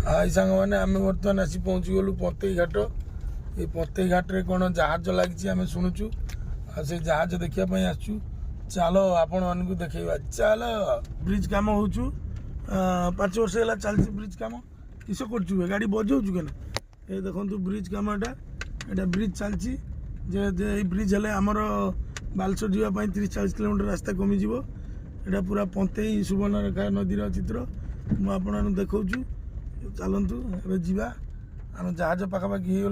High सांग मैंने आम बर्तमान आसी पहुँची गलु पतई घाट ये पतई घाट रे कौन जहाज लगी आम शुणुचु से जहाज देखापी आसचु चल आपण मानक देखा चल ब्रिज कम हो 5 वर्ष है चलती ब्रिज कम किस कर गाड़ी बजाऊ के ये देखो ब्रिज कम एटा ब्रिज चलती जे ब्रिज हेल्ले आमर बालेश्वर जावाई 30-40 किलोमीटर रास्ता कमिज एटा पूरा पतई सुवर्णरेखा नदीर चित्र मुझे देखा चलतु ए जा आम जहाज पाखापाखि हो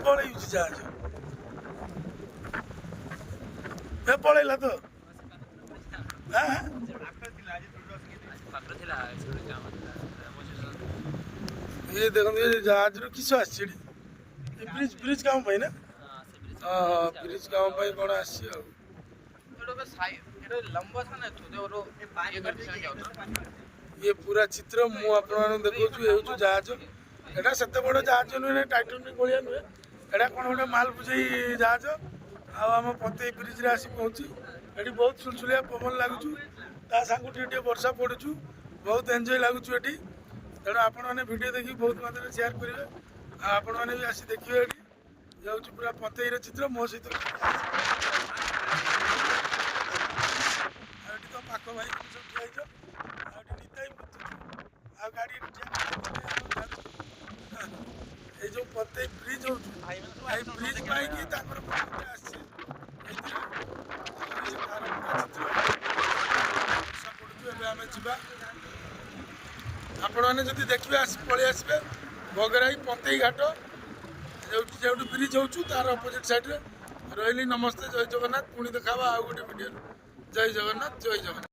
पलैल जहाज पलैला तो ये देखो जहाज किस ब्रिज ब्रिज काम ना हाँ ब्रिज काम कौन आसी ये पूरा चित्र मुझे देखा जहाज एटा से बड़ जहाज नुहे टाइटानिक भाया नुहे एटा कौन गोटे माल बुझे जहाज आम पतई ब्रिज रे आसी पहुँची ये बहुत सुलसुलिया पवन लगुच सांगे वर्षा पड़ू बहुत एंजॉय लगुच ये तेणु आपण मैंने वीडियो देखिए बहुत मात्रा शेयर करेंगे आपण मैंने भी आसी देखिए ये जाऊँ पूरा पतईर चित्र मो सहित तो पाख भाई सब ठिया निताई आ गाड़ी ये जो पतई ब्रिज हो ब्रिज चित्र आपण मैंने जब देखिए पलि आसबे भगराई पतई घाट जो ब्रिज हो तार अपोजिट साइड रे रही नमस्ते जय जगन्नाथ पुणी देखा आउ गोटे वीडियो जय जगन्नाथ जय जगन्नाथ।